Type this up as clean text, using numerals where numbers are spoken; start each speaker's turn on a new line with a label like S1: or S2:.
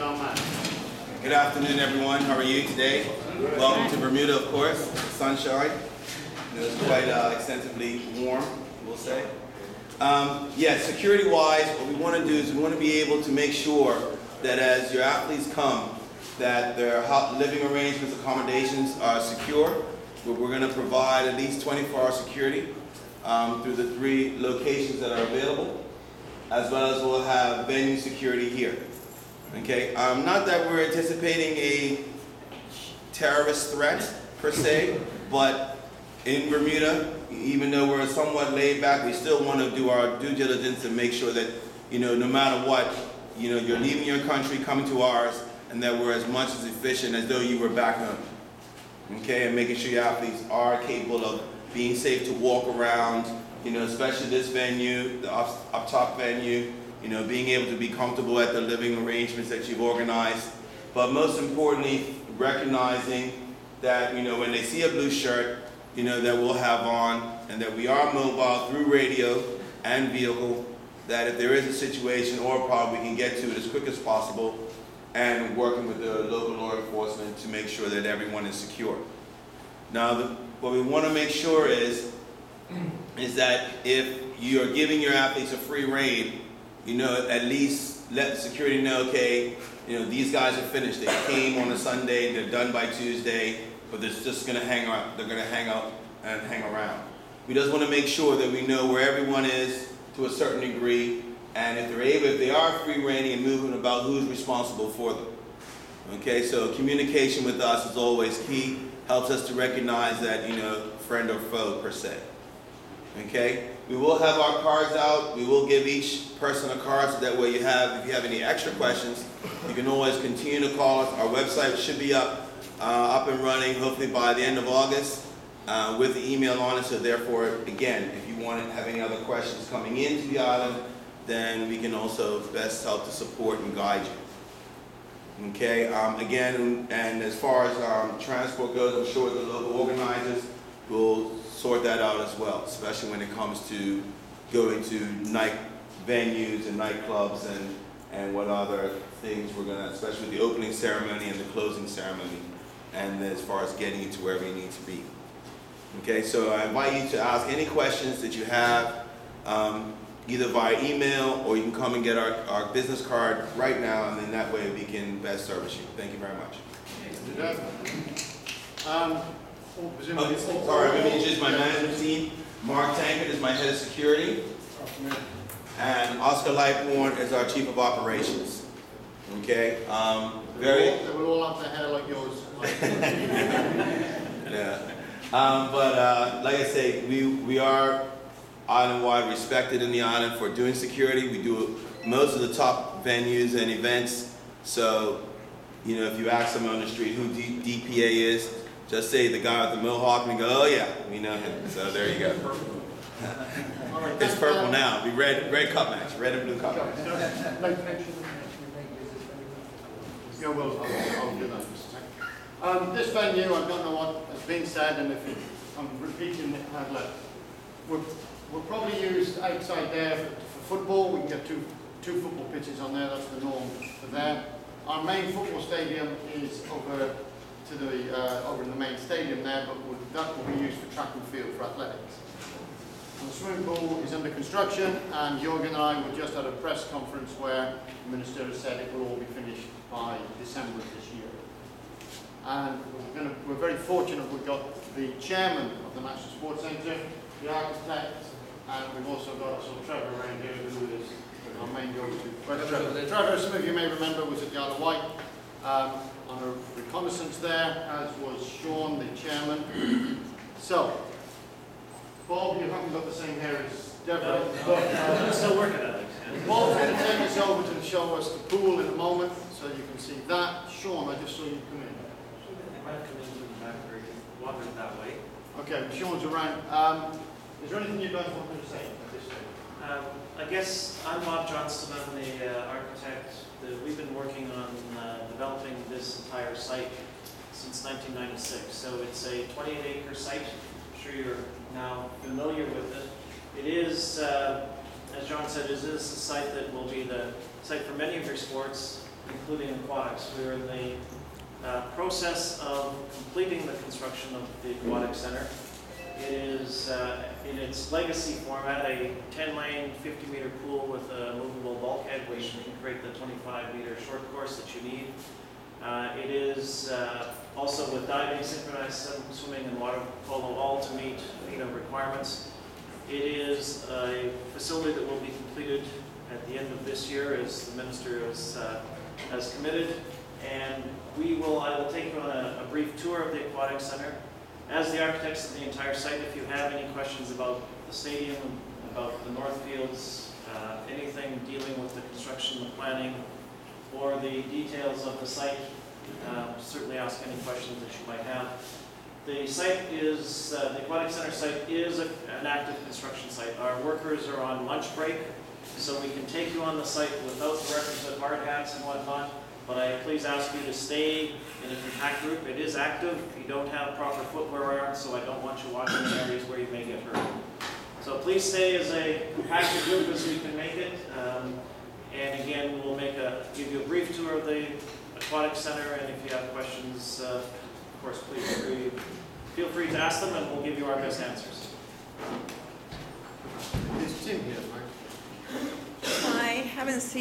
S1: John Mann.
S2: Good afternoon, everyone. How are you today? Welcome to Bermuda, of course. Sunshine. It's quite extensively warm, we'll say. Security-wise, what we want to do is we want to be able to make sure that as your athletes come, that their living arrangements, accommodations are secure. We're going to provide at least 24-hour security through the 3 locations that are available, as well as we'll have venue security here. Okay, not that we're anticipating a terrorist threat per se, but in Bermuda, even though we're somewhat laid back, we still want to do our due diligence and make sure that, no matter what, you're leaving your country, coming to ours, and that we're as much as efficient as though you were back home. Okay, and making sure your athletes are capable of being safe to walk around, especially this venue, the up top venue, being able to be comfortable at the living arrangements that you've organized. But most importantly, recognizing that, when they see a blue shirt, that we'll have on, and that we are mobile through radio and vehicle, that if there is a situation or a problem, we can get to it as quick as possible, and working with the local law enforcement to make sure that everyone is secure. Now, what we want to make sure is that if you're giving your athletes a free rein, at least let the security know, okay, these guys are finished. They came on a Sunday, they're done by Tuesday, but they're just going to hang out. They're going to hang out and hang around. We just want to make sure that we know where everyone is to a certain degree, and if they are free reining and moving about, who's responsible for them. Okay, so communication with us is always key. Helps us to recognize that, friend or foe per se. Okay, we will have our cards out. We will give each person a card, so that way if you have any extra questions, you can always continue to call us. Our website should be up and running hopefully by the end of August with the email on it. So therefore, again, if you want to have any other questions coming into the island, then we can also best help to support and guide you. Okay, again, and as far as transport goes, I'm sure the local organizers will sort that out as well, especially when it comes to going to night venues and nightclubs and what other things we're gonna, especially with the opening ceremony and the closing ceremony, and as far as getting you to wherever you need to be. Okay, so I invite you to ask any questions that you have, either via email, or you can come and get our business card right now, and then that way we can best service you. Thank you very much. Sorry, let me introduce my management team. Mark Tankard is my head of security, and Oscar Lightborn is our chief of operations. Okay,
S1: They will all have their hair like yours.
S2: Yeah, but like I say, we are island-wide respected in the island for doing security. We do most of the top venues and events. So, if you ask someone on the street who DPA is, just say the guy with the mohawk, and go, oh yeah, we know him. So there you go. It's purple now. It'll be red cup match, red and blue cup match.
S1: Yeah, well, I'll do that. This venue, I don't know what has been said, and if I'm repeating it, we'll probably use outside there for football. We can get two football pitches on there. That's the norm for there. Our main football stadium is over in the main stadium there, but that will be used for track and field for athletics. And the swimming pool is under construction, and Jürgen and I were just at a press conference where the Minister has said it will all be finished by December of this year. And we're very fortunate we've got the chairman of the National Sports Centre, the architect, and we've also got Trevor around here, who is our main go-to. Trevor, some of you may remember, was at the Isle of Wight on a reconnaissance there, as was Sean, the chairman. So, Bob, you haven't got the same hair as Deborah, but
S3: I'm still working on it.
S1: Bob's going to take us over to show us the pool in a moment, so you can see that. Sean, I just saw you come in.
S3: They might come in from the back or you can walk it that way.
S1: Okay, Sean's around. Is there anything you guys want me to say at this stage?
S3: I guess I'm Bob Johnston. I'm the architect. We've been working on developing this entire site since 1996. So it's a 28-acre site. I'm sure you're now familiar with it. It is as John said, it is a site that will be the site for many of your sports, including aquatics. We're in the process of completing the construction of the aquatic center. It is in its legacy format, a 10-lane, 50-meter pool with a movable bulkhead, which can create the 25-meter short course that you need. It is also with diving, synchronized swimming, and water polo, all to meet FINA requirements. It is a facility that will be completed at the end of this year, as the minister has committed. And I will take you on a brief tour of the aquatic center. As the architects of the entire site, if you have any questions about the stadium, about the North Fields, anything dealing with the construction, the planning, or the details of the site, certainly ask any questions that you might have. The site is, the aquatic center site is an active construction site. Our workers are on lunch break, so we can take you on the site without the requisite hard hats and whatnot. But I please ask you to stay in a compact group. It is active. You don't have proper footwear on, so I don't want you walking in areas where you may get hurt. So please stay as a compacted group as we can make it. And again, we'll give you a brief tour of the aquatic center, and if you have questions, of course, please feel free to ask them, and we'll give you our best answers.
S1: Is Tim here, Mike?
S4: I haven't seen